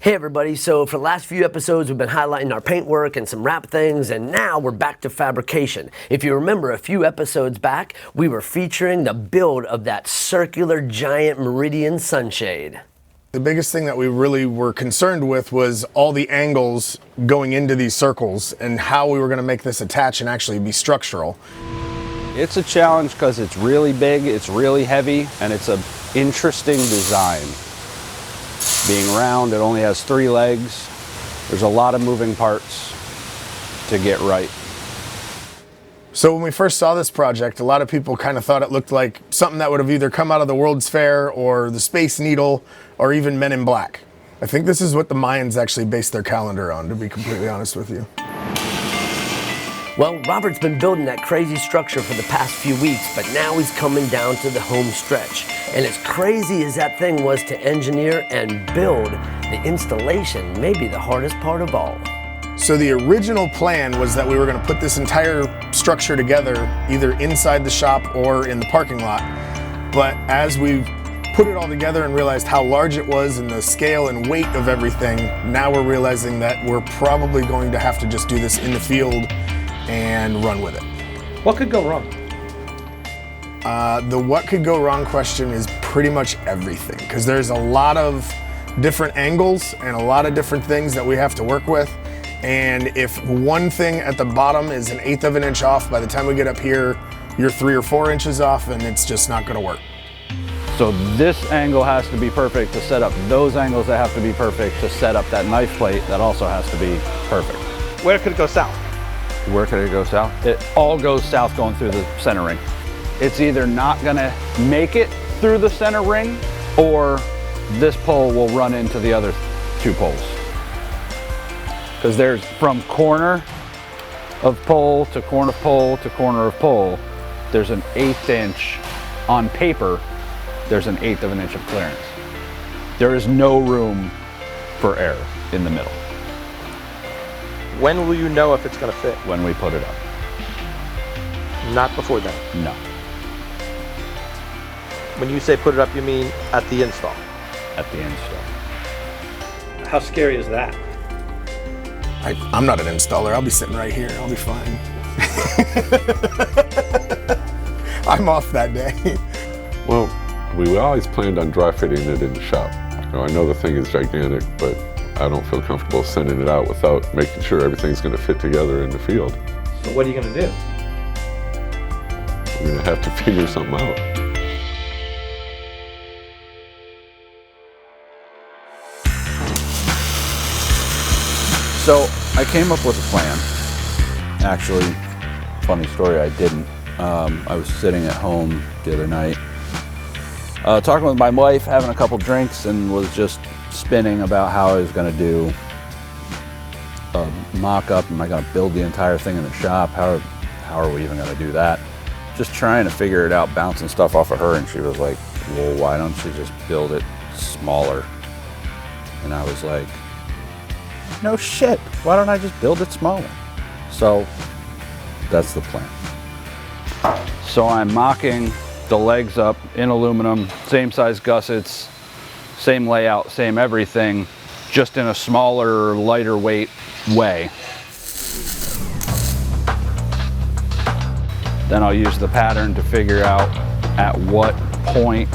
Hey everybody, so for the last few episodes we've been highlighting our paintwork and some wrap things, and now we're back to fabrication. If you remember a few episodes back, we were featuring the build of that circular giant Meridian sunshade. The biggest thing that we really were concerned with was all the angles going into these circles and how we were going to make this attach and actually be structural. It's a challenge because it's really big, it's really heavy, and it's an interesting design. Being round, it only has 3 legs. There's a lot of moving parts to get right. So when we first saw this project, a lot of people kind of thought it looked like something that would have either come out of the World's Fair or the Space Needle or even Men in Black. I think this is what the Mayans actually based their calendar on, to be completely honest with you. Well, Robert's been building that crazy structure for the past few weeks, but now he's coming down to the home stretch. And as crazy as that thing was to engineer and build, the installation may be the hardest part of all. So the original plan was that we were going to put this entire structure together either inside the shop or in the parking lot. But as we put it all together and realized how large it was and the scale and weight of everything, now we're realizing that we're probably going to have to just do this in the field and run with it. What could go wrong? The what could go wrong question is pretty much everything, because there's a lot of different angles and a lot of different things that we have to work with. And if one thing at the bottom is 1/8 of an inch off, by the time we get up here, you're 3 or 4 inches off, and it's just not gonna work. So this angle has to be perfect to set up those angles that have to be perfect to set up that knife plate that also has to be perfect. Where could it go south? Where could it go south? It all goes south going through the center ring. It's either not gonna make it through the center ring, or this pole will run into the other 2 poles. Because there's from corner of pole to corner of pole to corner of pole, there's an 1/8 inch, on paper, there's an 1/8 of an inch of clearance. There is no room for error in the middle. When will you know if it's going to fit? When we put it up. Not before then. No. When you say put it up, you mean at the install? At the install. How scary is that? I'm not an installer. I'll be sitting right here. I'll be fine. I'm off that day. Well, we always planned on dry fitting it in the shop. I know the thing is gigantic, but I don't feel comfortable sending it out without making sure everything's going to fit together in the field. So what are you going to do? We're going to have to figure something out. So I came up with a plan. Actually, funny story, I didn't. I was sitting at home the other night, talking with my wife, having a couple drinks, and was just spinning about how I was going to do a mock-up. Am I going to build the entire thing in the shop? How are we even going to do that? Just trying to figure it out, bouncing stuff off of her, and she was like, well, why don't you just build it smaller? And I was like, no shit, why don't I just build it smaller? So that's the plan. So I'm mocking the legs up in aluminum, same size gussets, same layout, same everything, just in a smaller, lighter weight way. Then I'll use the pattern to figure out at what point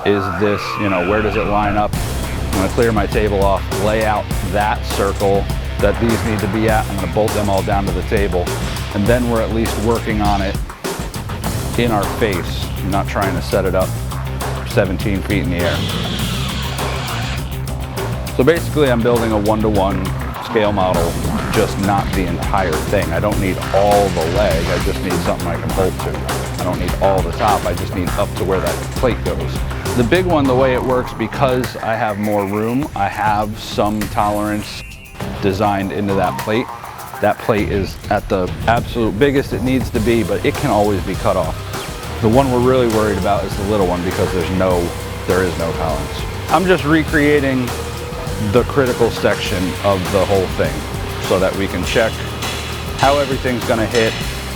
is this, where does it line up? I'm gonna clear my table off, lay out that circle that these need to be at. I'm gonna bolt them all down to the table, and then we're at least working on it in our face. I'm not trying to set it up 17 feet in the air. So basically I'm building a 1-to-1 scale model, just not the entire thing. I don't need all the leg, I just need something I can bolt to. I don't need all the top, I just need up to where that plate goes. The big one, the way it works, because I have more room, I have some tolerance designed into that plate. That plate is at the absolute biggest it needs to be, but it can always be cut off. The one we're really worried about is the little one, because there is no tolerance. I'm just recreating the critical section of the whole thing so that we can check how everything's gonna hit.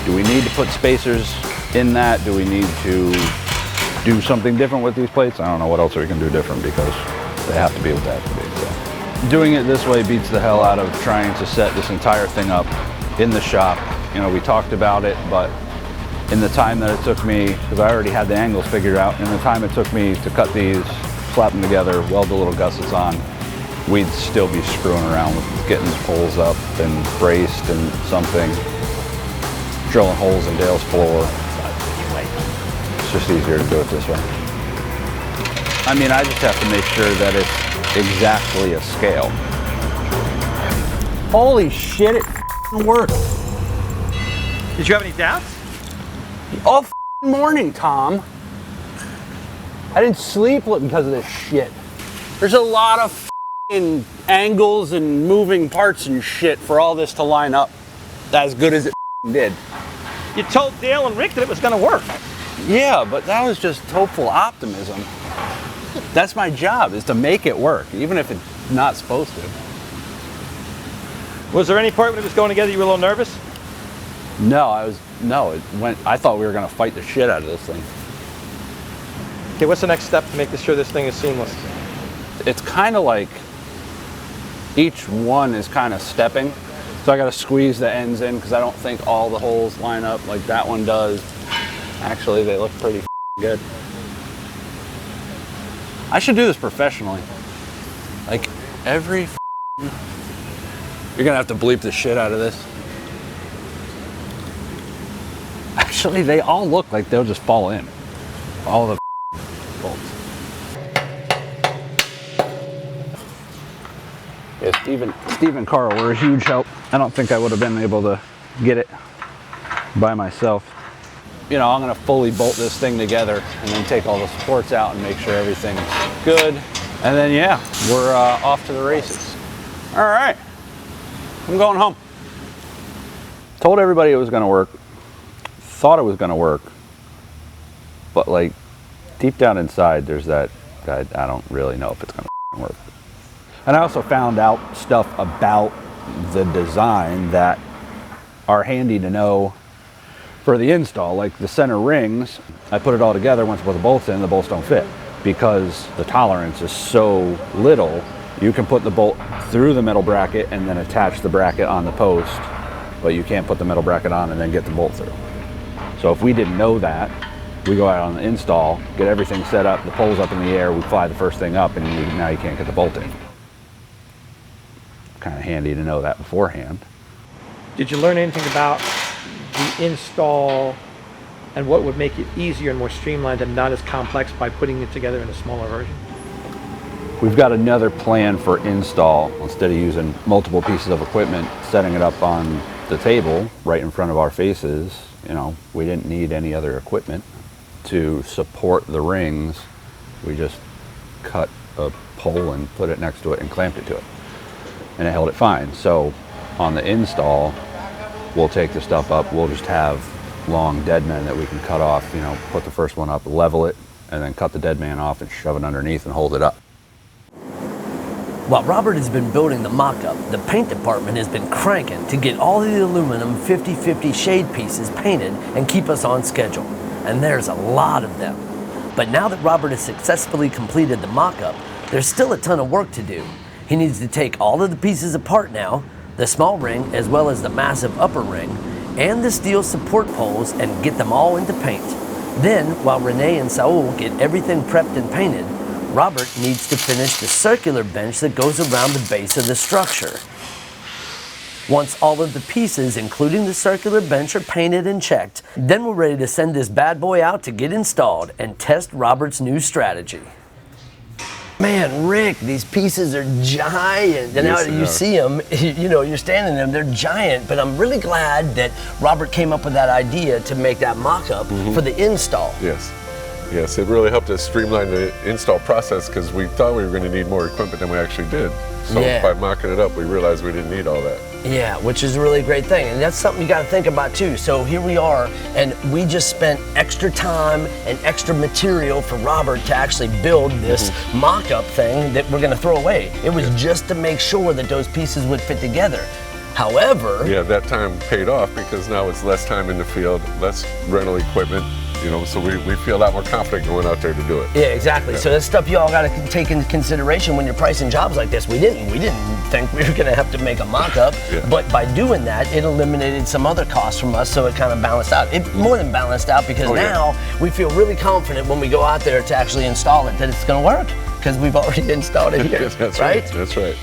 Do we need to put spacers in that? Do we need to do something different with these plates? I don't know what else we can do different, because They have to be what they have to be. So. Doing it this way beats the hell out of trying to set this entire thing up in the shop. You know, we talked about it, but in the time that it took me, because I already had the angles figured out, in the time it took me to cut these, slap them together, weld the little gussets on, we'd still be screwing around with getting the poles up and braced and something, drilling holes in Dale's floor. It's just easier to do it this way. I mean, I just have to make sure that it's exactly a scale. Holy shit, it worked. Did you have any doubts? All morning, Tom. I didn't sleep because of this shit. There's a lot of angles and moving parts and shit for all this to line up as good as it did. You told Dale and Rick that it was going to work. Yeah, but that was just hopeful optimism. That's my job, is to make it work, even if it's not supposed to. Was there any part when it was going together you were a little nervous? No, I thought we were gonna fight the shit out of this thing. Okay, what's the next step to make sure this thing is seamless? It's kind of like each one is kind of stepping. So I gotta squeeze the ends in because I don't think all the holes line up like that one does. Actually, they look pretty good. I should do this professionally. Like every you're gonna have to bleep the shit out of this. Actually, they all look like they'll just fall in. All the bolts. Yeah, Steve and Carl were a huge help. I don't think I would have been able to get it by myself. You know, I'm gonna fully bolt this thing together and then take all the supports out and make sure everything's good. And then, yeah, we're off to the races. All right, I'm going home. Told everybody it was gonna work. Thought it was gonna work. But like, deep down inside, there's that, I don't really know if it's gonna work. And I also found out stuff about the design that are handy to know for the install, like the center rings. I put it all together. Once I put the bolts in, the bolts don't fit because the tolerance is so little. You can put the bolt through the metal bracket and then attach the bracket on the post, but you can't put the metal bracket on and then get the bolt through. So if we didn't know that, we go out on the install, get everything set up, the pole's up in the air, we fly the first thing up, and now you can't get the bolt in. Kind of handy to know that beforehand. Did you learn anything about the install and what would make it easier and more streamlined and not as complex by putting it together in a smaller version? We've got another plan for install. Instead of using multiple pieces of equipment, setting it up on the table right in front of our faces, you know, we didn't need any other equipment to support the rings. We just cut a pole and put it next to it and clamped it to it. And it held it fine. So on the install, we'll take the stuff up. We'll just have long dead men that we can cut off, you know, put the first one up, level it, and then cut the dead man off and shove it underneath and hold it up. While Robert has been building the mock-up, the paint department has been cranking to get all the aluminum 50/50 shade pieces painted and keep us on schedule. And there's a lot of them. But now that Robert has successfully completed the mock-up, there's still a ton of work to do. He needs to take all of the pieces apart now, the small ring as well as the massive upper ring, and the steel support poles, and get them all into paint. Then, while Renee and Saul get everything prepped and painted, Robert needs to finish the circular bench that goes around the base of the structure. Once all of the pieces, including the circular bench, are painted and checked, then we're ready to send this bad boy out to get installed and test Robert's new strategy. Man, Rick, these pieces are giant. And now that you see them, you know, you're standing there, they're giant. But I'm really glad that Robert came up with that idea to make that mock-up for the install. Yes. Yes, it really helped us streamline the install process because we thought we were going to need more equipment than we actually did. So by mocking it up, we realized we didn't need all that. Yeah, which is a really great thing. And that's something you got to think about too. So here we are, and we just spent extra time and extra material for Robert to actually build this mock-up thing that we're going to throw away. It was just to make sure that those pieces would fit together. However, yeah, that time paid off because now it's less time in the field, less rental equipment, You know, so we feel a lot more confident going out there to do it. Yeah, exactly. Yeah. So that's stuff you all got to take into consideration when you're pricing jobs like this. We didn't think we were going to have to make a mock-up, Yeah. but by doing that, it eliminated some other costs from us, so it kind of balanced out. It more than balanced out because Oh, yeah. now we feel really confident when we go out there to actually install it that it's going to work because we've already installed it here, That's right? That's right.